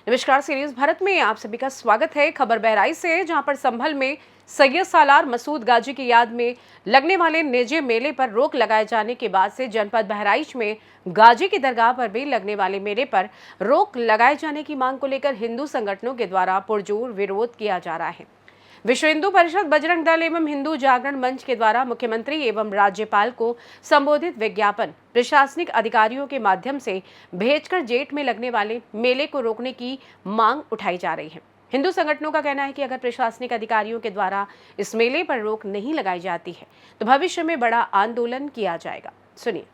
नमस्कार, सीरीज भारत में आप सभी का स्वागत है। खबर बहराइच से, जहां पर संभल में सैयद सालार मसूद गाजी की याद में लगने वाले निजी मेले पर रोक लगाए जाने के बाद से जनपद बहराइच में गाजी की दरगाह पर भी लगने वाले मेले पर रोक लगाए जाने की मांग को लेकर हिंदू संगठनों के द्वारा पुरजोर विरोध किया जा रहा है। विश्व हिंदू परिषद, बजरंग दल एवं हिंदू जागरण मंच के द्वारा मुख्यमंत्री एवं राज्यपाल को संबोधित विज्ञापन प्रशासनिक अधिकारियों के माध्यम से भेजकर जेठ में लगने वाले मेले को रोकने की मांग उठाई जा रही है। हिंदू संगठनों का कहना है कि अगर प्रशासनिक अधिकारियों के द्वारा इस मेले पर रोक नहीं लगाई जाती है तो भविष्य में बड़ा आंदोलन किया जाएगा। सुनिए।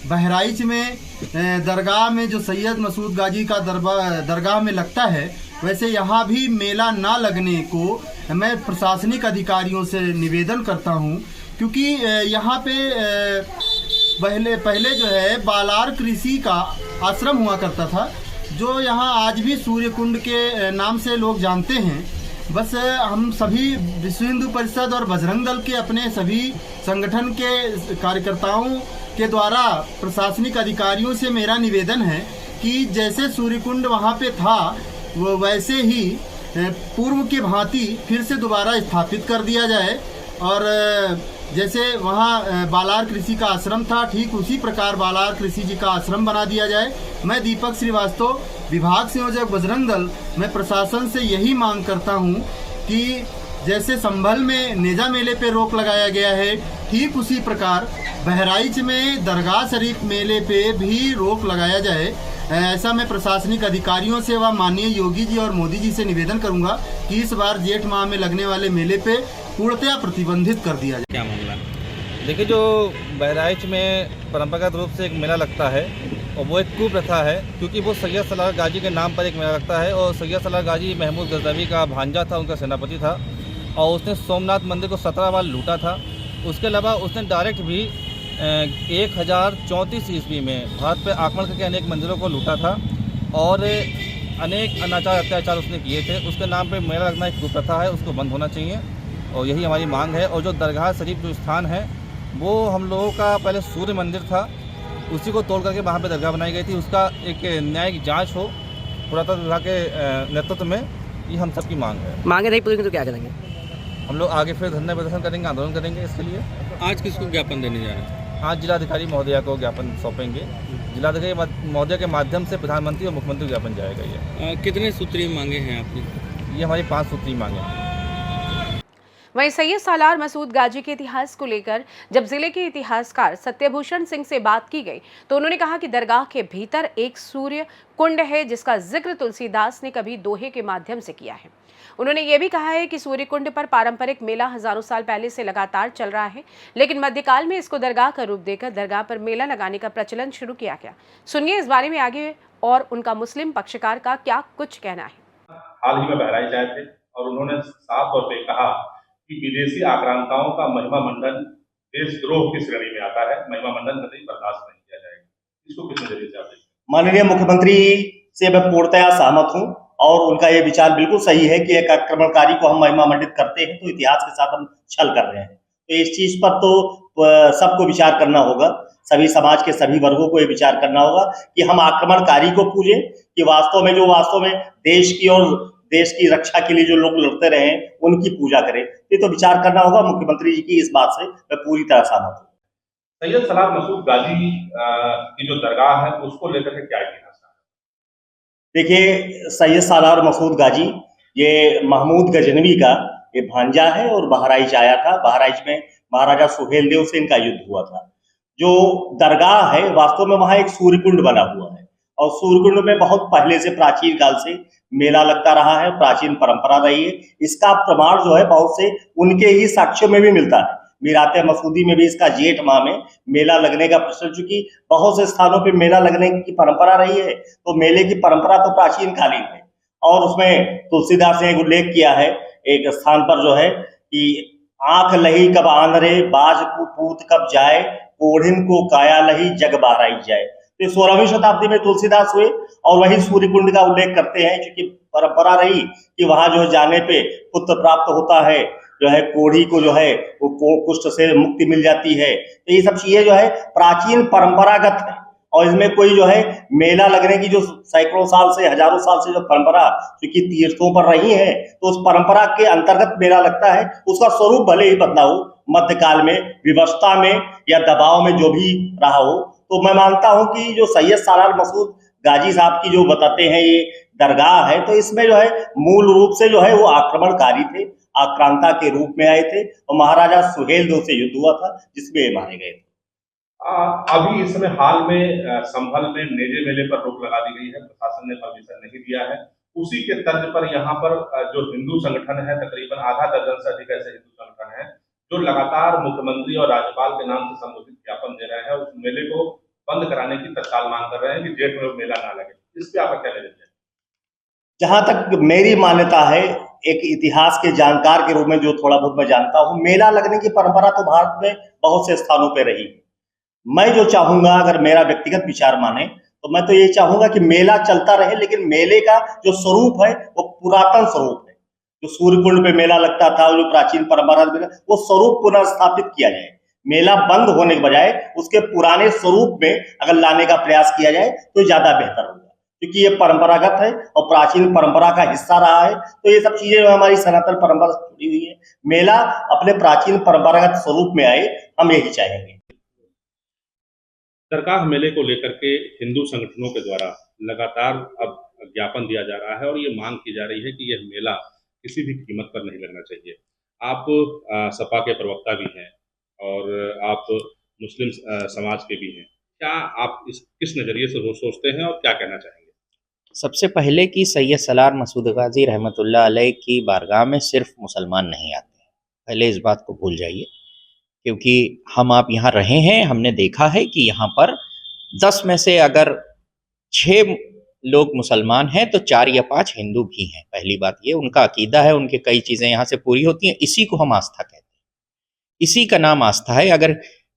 बहराइच में दरगाह में जो सैयद मसूद गाजी का दरगाह में लगता है, वैसे यहाँ भी मेला ना लगने को मैं प्रशासनिक अधिकारियों से निवेदन करता हूँ, क्योंकि यहाँ पे पहले जो है बालार कृषि का आश्रम हुआ करता था, जो यहाँ आज भी सूर्य कुंड के नाम से लोग जानते हैं। बस हम सभी विश्व हिंदू परिषद और बजरंग दल के अपने सभी संगठन के कार्यकर्ताओं के द्वारा प्रशासनिक अधिकारियों से मेरा निवेदन है कि जैसे सूर्य कुंड वहाँ पे था, वो वैसे ही पूर्व की भांति फिर से दोबारा स्थापित कर दिया जाए, और जैसे वहाँ बालार कृषि का आश्रम था, ठीक उसी प्रकार बालार कृषि जी का आश्रम बना दिया जाए। मैं दीपक श्रीवास्तव, विभाग संयोजक बजरंग दल, मैं प्रशासन से यही मांग करता हूँ कि जैसे संभल में नेजा मेले पे रोक लगाया गया है, ठीक उसी प्रकार बहराइच में दरगाह शरीफ मेले पे भी रोक लगाया जाए। ऐसा मैं प्रशासनिक अधिकारियों से व माननीय योगी जी और मोदी जी से निवेदन करूंगा कि इस बार जेठ माह में लगने वाले मेले पे पूर्णतया प्रतिबंधित कर दिया जाए। क्या मामला? देखिए, जो बहराइच में परंपरागत रूप से एक मेला लगता है और वो एक कुप्रथा है, क्योंकि वो सैयद सालार गाजी के नाम पर एक मेला लगता है। और सैयद सालार गाजी महमूद गजनवी का भांजा था, उनका सेनापति था, और उसने सोमनाथ मंदिर को 17 बार लूटा था। उसके अलावा उसने डायरेक्ट भी 1034 ईस्वी में भारत पर आक्रमण करके अनेक मंदिरों को लूटा था और अनेक अनाचार अत्याचार उसने किए थे। उसके नाम पे मेला लगना एक कुप्रथा है, उसको बंद होना चाहिए, और यही हमारी मांग है। और जो दरगाह शरीफ जो स्थान है, वो हम लोगों का पहले सूर्य मंदिर था, उसी को तोड़ करके वहाँ पे दरगाह बनाई गई थी। उसका एक न्यायिक जाँच हो पुरातत्व विभाग के नेतृत्व में, ये हम सबकी मांग है। मांगे नहीं पूरी तो क्या करेंगे? हम लोग आगे फिर धरना प्रदर्शन करेंगे, आंदोलन करेंगे इसके लिए। आज किसको ज्ञापन देने जा रहे हैं? आज जिलाधिकारी महोदया को ज्ञापन सौंपेंगे। जिलाधिकारी महोदया के माध्यम से प्रधानमंत्री और मुख्यमंत्री को ज्ञापन जाएगा। ये कितने सूत्रीय मांगे हैं आपकी? ये हमारी 5 सूत्रीय मांगे हैं। वहीं सैयद सालार मसूद गाजी के इतिहास को लेकर जब जिले के इतिहासकार सत्यभूषण सिंह से बात की गई तो उन्होंने कहा कि दरगाह के भीतर एक सूर्य कुंड है, जिसका जिक्र तुलसीदास ने कभी दोहे के माध्यम से किया है। उन्होंने ये भी कहा है कि सूर्य कुंड पर पारंपरिक मेला हजारों साल पहले से लगातार चल रहा है, लेकिन मध्यकाल में इसको दरगाह का रूप देकर दरगाह पर मेला लगाने का प्रचलन शुरू किया गया। सुनिए इस बारे में आगे और उनका मुस्लिम पक्षकार का क्या कुछ कहना है। हाल ही में बहराइच आए थे और उन्होंने साफ तौर पर कहा कि विदेशी आक्रांताओं का महिमा मंडन देशद्रोह की श्रेणी में आता है। महिमा मंडन कभी बर्दाश्त नहीं किया जाएगा। इसको किस नजरिए से आप देखते हैं? माननीय मुख्यमंत्री से मैं पूर्णतया सहमत हूं, और उनका ये विचार बिल्कुल सही है कि एक आक्रमणकारी को हम महिमा मंडित करते हैं तो इतिहास के साथ हम छल कर रहे हैं। तो इस चीज पर तो सबको विचार करना होगा, सभी समाज के सभी वर्गों को ये विचार करना होगा कि हम आक्रमणकारी को पूजें कि वास्तव में देश की और देश की रक्षा के लिए जो लोग लड़ते रहे उनकी पूजा करें। ये तो विचार करना होगा। मुख्यमंत्री जी की इस बात से मैं पूरी तरह सहमत हूँ। सैयद सालार मसूद गाजी की जो दरगाह है, उसको लेकर के क्या इतिहास है? देखिए, सैयद सालार मसूद गाजी ये महमूद गजनवी का ये भांजा है और बहराइच आया था। बहराइच में महाराजा सुहेल देव से इनका युद्ध हुआ था। जो दरगाह है, वास्तव में वहाँ एक सूर्य कुंड बना हुआ है, और सूर्य कुंड में बहुत पहले से प्राचीन काल से मेला लगता रहा है, प्राचीन परंपरा रही है। इसका प्रमाण जो है बहुत से उनके ही साक्ष्यों में भी मिलता है। मीराते मसूदी में भी इसका जेठ माह में मेला लगने का प्रचलन, चूंकि बहुत से स्थानों पे मेला लगने की परंपरा रही है, तो मेले की परंपरा तो प्राचीन कालीन है। और उसमें तुलसीदास ने एक उल्लेख किया है एक स्थान पर जो है कि आंख लही कब आंधरे, बाज पूत कब जाए, ओढ़िन को काया लही जग बहराइच जाए। तो 16वीं शताब्दी में तुलसीदास हुए और वही सूर्य कुंड का उल्लेख करते हैं, क्योंकि परंपरा रही कि वहां जो जाने पे पुत्र प्राप्त होता है, जो है कोढ़ी को जो है वो कुष्ठ से मुक्ति मिल जाती है। तो ये सब चीजें जो है प्राचीन परंपरागत है और इसमें कोई जो है मेला लगने की जो सैकड़ों साल से हजारों साल से जो परंपरा क्योंकि तीर्थों पर रही है तो उस परंपरा के अंतर्गत मेला लगता है। उसका स्वरूप भले ही बदला हो, मध्यकाल में विवशता में या दबाव में जो भी रहा हो, तो मैं मानता हूं कि जो सैयद सालार मसूद गाजी साहब की जो बताते हैं ये दरगाह है, तो इसमें जो है मूल रूप से जो है वो आक्रमणकारी थे, आक्रांता के रूप में आए थे और महाराजा सुहेलदेव से युद्ध हुआ था जिसमें ये मारे गए थे। अभी इस समय हाल में संभल में नेजे मेले पर रोक लगा दी गई है, प्रशासन ने परमिशन नहीं दिया है। उसी के तर्ज पर यहाँ पर जो हिंदू संगठन है, तकरीबन आधा दर्जन से अधिक ऐसे हिंदू संगठन हैं जो लगातार मुख्यमंत्री और राज्यपाल के नाम से संबोधित ज्ञापन दे रहे हैं, उस मेले को बंद कराने की तत्काल मांग कर रहे हैं कि जेठ में मेला ना लगे। इस पे आपका क्या नजरिया है? जहां तक मेरी मान्यता है, एक इतिहास के जानकार के रूप में जो थोड़ा बहुत मैं जानता हूं, मेला लगने की परंपरा तो भारत में बहुत से स्थानों पर रही। मैं जो चाहूंगा, अगर मेरा व्यक्तिगत विचार माने, तो मैं तो ये चाहूंगा कि मेला चलता रहे, लेकिन मेले का जो स्वरूप है वो पुरातन स्वरूप है। जो सूर्यकुंड पे मेला लगता था, जो प्राचीन परंपरा मेला, वो स्वरूप पुनर्स्थापित किया जाए। मेला बंद होने के बजाय उसके पुराने स्वरूप में अगर लाने का प्रयास किया जाए तो ज्यादा बेहतर होगा, क्योंकि ये परंपरागत है और प्राचीन परंपरा का हिस्सा रहा है। तो ये सब चीजें जो हमारी सनातन परंपरा से जुड़ी हुई है, मेला अपने प्राचीन परंपरागत स्वरूप में आए, हम यही चाहेंगे। दरगाह मेले को लेकर के हिंदू संगठनों के द्वारा लगातार अब ज्ञापन दिया जा रहा है और ये मांग की जा रही है कि यह मेला किसी भी कीमत पर नहीं लगना चाहिए। आप सपा के प्रवक्ता भी हैं और आप मुस्लिम समाज के भी हैं, क्या आप किस नजरिए से सोचते हैं और क्या कहना चाहेंगे? सबसे पहले कि सैयद सालार मसूद गाजी रहमतुल्लाह अलैह की बारगाह में सिर्फ मुसलमान नहीं आते हैं, पहले इस बात को भूल जाइए, क्योंकि हम आप यहाँ रहे हैं, हमने देखा है कि यहाँ पर 10 में से अगर 6 लोग मुसलमान हैं तो 4 या 5 हिंदू भी हैं। पहली बात ये, उनका अकीदा है, उनके कई चीज़ें यहाँ से पूरी होती हैं, इसी को हम आस्था कहते हैं, इसी का नाम आस्था है। अगर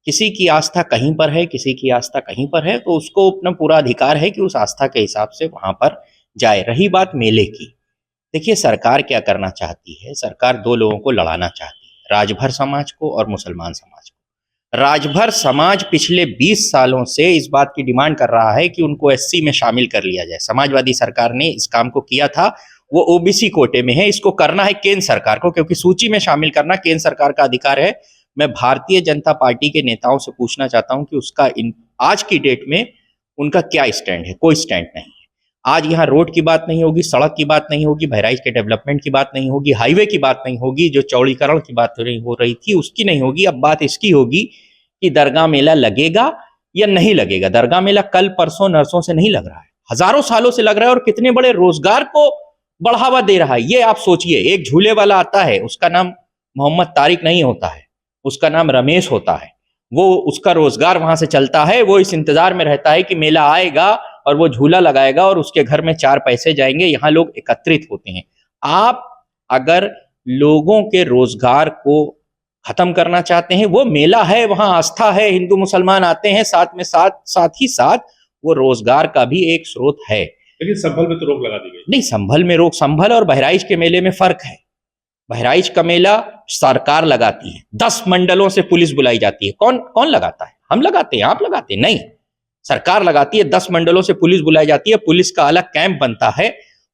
किसी की आस्था कहीं पर है, किसी की आस्था कहीं पर है, तो उसको अपना पूरा अधिकार है कि उस आस्था के हिसाब से वहाँ पर जाए। रही बात मेले की, देखिए सरकार क्या करना चाहती है, सरकार 2 लोगों को लड़ाना चाहती है, राजभर समाज को और मुसलमान समाज को। राजभर समाज पिछले 20 सालों से इस बात की डिमांड कर रहा है कि उनको SC में शामिल कर लिया जाए। समाजवादी सरकार ने इस काम को किया था, वो OBC कोटे में है, इसको करना है केंद्र सरकार को, क्योंकि सूची में शामिल करना केंद्र सरकार का अधिकार है। मैं भारतीय जनता पार्टी के नेताओं से पूछना चाहता हूं कि उसका आज की डेट में उनका क्या स्टैंड है? कोई स्टैंड नहीं है। आज यहाँ रोड की बात नहीं होगी, सड़क की बात नहीं होगी, बहराइच के डेवलपमेंट की बात नहीं होगी, हाईवे की बात नहीं होगी, जो चौड़ीकरण की बात हो रही थी उसकी नहीं होगी। अब बात इसकी होगी कि दरगाह मेला लगेगा या नहीं लगेगा। दरगाह मेला कल परसों नरसों से नहीं लग रहा है, हजारों सालों से लग रहा है और कितने बड़े रोजगार को बढ़ावा दे रहा है। ये आप सोचिए, एक झूले वाला आता है, उसका नाम मोहम्मद तारिक नहीं होता है, उसका नाम रमेश होता है, वो उसका रोजगार वहां से चलता है। वो इस इंतजार में रहता है कि मेला आएगा और वो झूला लगाएगा और उसके घर में 4 पैसे जाएंगे। यहाँ लोग एकत्रित होते हैं। आप अगर लोगों के रोजगार को खत्म करना चाहते हैं, वो मेला है, वहां आस्था है, हिंदू मुसलमान आते हैं, साथ ही साथ वो रोजगार का भी एक स्रोत है। लेकिन संभल में तो रोक लगा दी गई। नहीं, संभल में रोक, संभल और बहराइच के मेले में फर्क है। बहराइच का मेला सरकार लगाती है, 10 मंडलों से पुलिस बुलाई जाती है। कौन लगाता है? हम लगाते हैं, आप लगाते हैं? नहीं, सरकार लगाती है। 10 मंडलों से पुलिस बुलाई जाती है, पुलिस का अलग कैंप बनता है,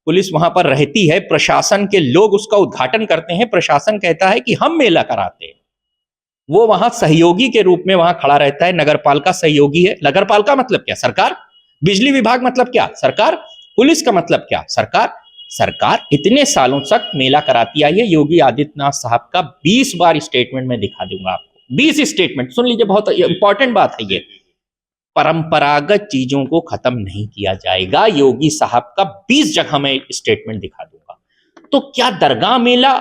पुलिस वहां पर रहती है, प्रशासन के लोग उसका उद्घाटन करते हैं। प्रशासन कहता है कि हम मेला कराते हैं, वो वहां सहयोगी के रूप में वहां खड़ा रहता है। नगरपालिका सहयोगी है। नगरपालिका मतलब क्या? सरकार। बिजली विभाग मतलब क्या? सरकार। पुलिस का मतलब क्या? सरकार इतने सालों तक मेला कराती आई है। योगी आदित्यनाथ साहब का 20 बार स्टेटमेंट में दिखा दूंगा आपको, 20 स्टेटमेंट सुन लीजिए, बहुत इंपॉर्टेंट बात है ये। परंपरागत चीजों को खत्म नहीं किया जाएगा। योगी साहब का 20 जगह में स्टेटमेंट दिखा दूंगा। तो क्या दरगाह मेला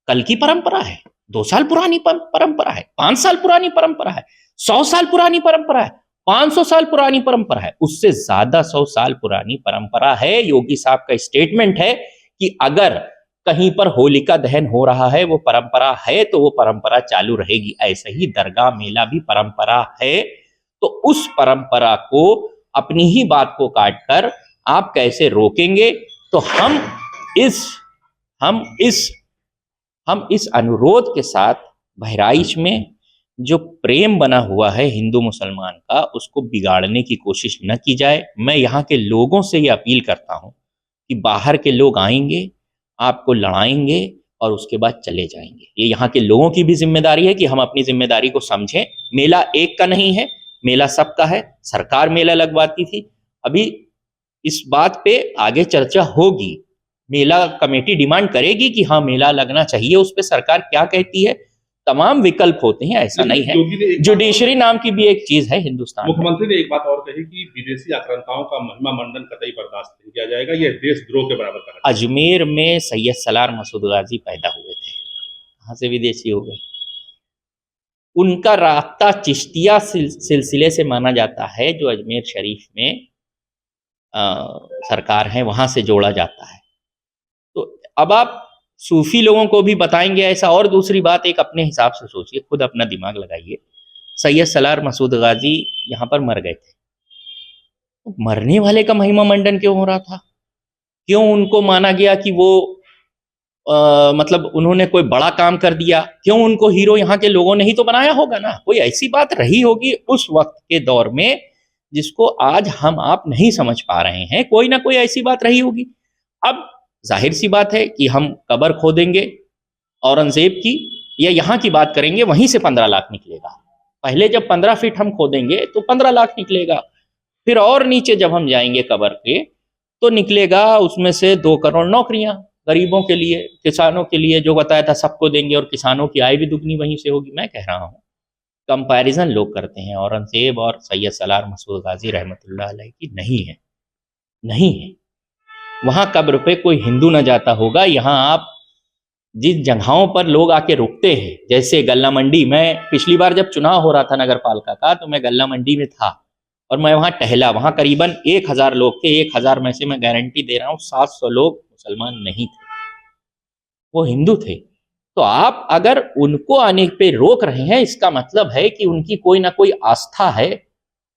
कल की परंपरा है? 2 साल पुरानी परंपरा है? 5 साल पुरानी परंपरा है? 100 साल पुरानी परंपरा है? 500 साल पुरानी परंपरा है? उससे ज्यादा 100 साल पुरानी परंपरा है। योगी साहब का स्टेटमेंट है कि अगर कहीं पर होलिका दहन हो रहा है, वो परंपरा है, तो वो परंपरा चालू रहेगी। ऐसे ही दरगाह मेला भी परंपरा है। तो उस परंपरा को, अपनी ही बात को काटकर आप कैसे रोकेंगे? तो हम इस हम इस अनुरोध के साथ बहराइच में जो प्रेम बना हुआ है हिंदू मुसलमान का, उसको बिगाड़ने की कोशिश न की जाए। मैं यहाँ के लोगों से ये अपील करता हूँ कि बाहर के लोग आएंगे, आपको लड़ाएंगे और उसके बाद चले जाएंगे। ये यहाँ के लोगों की भी जिम्मेदारी है कि हम अपनी जिम्मेदारी को समझें। मेला एक का नहीं है, मेला सबका है। सरकार मेला लगवाती थी, अभी इस बात पे आगे चर्चा होगी। मेला कमेटी डिमांड करेगी कि हाँ मेला लगना चाहिए, उस पर सरकार क्या कहती है। तमाम विकल्प होते हैं, ऐसा नहीं है। जुडिशरी नाम की भी एक चीज है हिंदुस्तान में। मुख्यमंत्री ने एक बात और कही कि विदेशी आक्रांताओं का महिमा मंडन कतई बर्दाश्त नहीं किया जाएगा, यह देशद्रोह के बराबर कहा। अजमेर में सैयद सलार मसूद गाजी पैदा हुए थे, कहाँ से विदेशी हो गए। उनका राब्ता चिश्तिया सिलसिले से माना जाता है, जो अजमेर शरीफ में सरकार है वहां से जोड़ा जाता है। तो अब आप सूफी लोगों को भी बताएंगे ऐसा। और दूसरी बात, एक अपने हिसाब से सोचिए, खुद अपना दिमाग लगाइए। सैयद सलार मसूद गाजी यहाँ पर मर गए थे, तो मरने वाले का महिमा मंडन क्यों हो रहा था? क्यों उनको माना गया कि वो मतलब उन्होंने कोई बड़ा काम कर दिया? क्यों उनको हीरो यहाँ के लोगों ने ही तो बनाया होगा ना। कोई ऐसी बात रही होगी उस वक्त के दौर में जिसको आज हम आप नहीं समझ पा रहे हैं। कोई ना कोई ऐसी बात रही होगी। अब जाहिर सी बात है कि हम कब्र खोदेंगे औरंगजेब की, या यहाँ की बात करेंगे, वहीं से 15 लाख निकलेगा। पहले जब 15 फीट हम खोदेंगे तो 15 लाख निकलेगा, फिर और नीचे जब हम जाएंगे कब्र के तो निकलेगा उसमें से 2 करोड़ नौकरियां गरीबों के लिए, किसानों के लिए। जो बताया था सबको देंगे और किसानों की आय भी दुगनी वहीं से होगी। मैं कह रहा हूँ कंपैरिजन लोग करते हैं औरंगजेब और सैयद सलार मसूद गाजी रहमतुल्लाह अलैह की, नहीं है, नहीं है। वहां कब्र पे कोई हिंदू न जाता होगा। यहाँ आप जिस जगहों पर लोग आके रुकते हैं, जैसे गल्ला मंडी, मैं पिछली बार जब चुनाव हो रहा था नगर पालिका का तो मैं गल्ला मंडी में था और मैं वहां टहला। वहां करीबन 1000 लोग थे। 1000 में से मैं गारंटी दे रहा हूँ 700 लोग मुसलमान नहीं थे, वो हिंदू थे। तो आप अगर उनको आने पे रोक रहे हैं, इसका मतलब है कि उनकी कोई ना कोई आस्था है।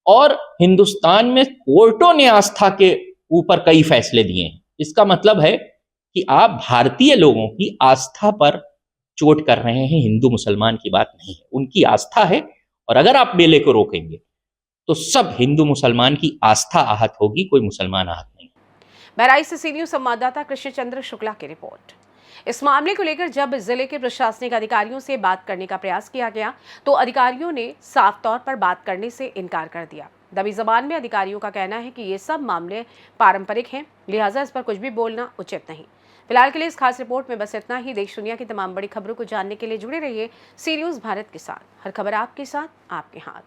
और हिंदुस्तान में कोर्टों ने आस्था के ऊपर कई फैसले दिए हैं। इसका मतलब है कि आप भारतीय लोगों की आस्था पर चोट कर रहे हैं। हिंदू मुसलमान की बात नहीं है, उनकी आस्था है। और अगर आप मेले को रोकेंगे तो सब हिंदू मुसलमान की आस्था आहत होगी, कोई मुसलमान आहत नहीं। बहराइच से सी न्यूज़ संवाददाता कृष्ण चंद्र शुक्ला की रिपोर्ट। इस मामले को लेकर जब जिले के प्रशासनिक अधिकारियों से बात करने का प्रयास किया गया तो अधिकारियों ने साफ तौर पर बात करने से इनकार कर दिया। दबी जबान में अधिकारियों का कहना है कि ये सब मामले पारंपरिक हैं, लिहाजा इस पर कुछ भी बोलना उचित नहीं। फिलहाल के लिए इस खास रिपोर्ट में बस इतना ही। देश दुनिया की तमाम बड़ी खबरों को जानने के लिए जुड़े रहिए सी न्यूज़ भारत के साथ। हर खबर आपके साथ, आपके हाथ।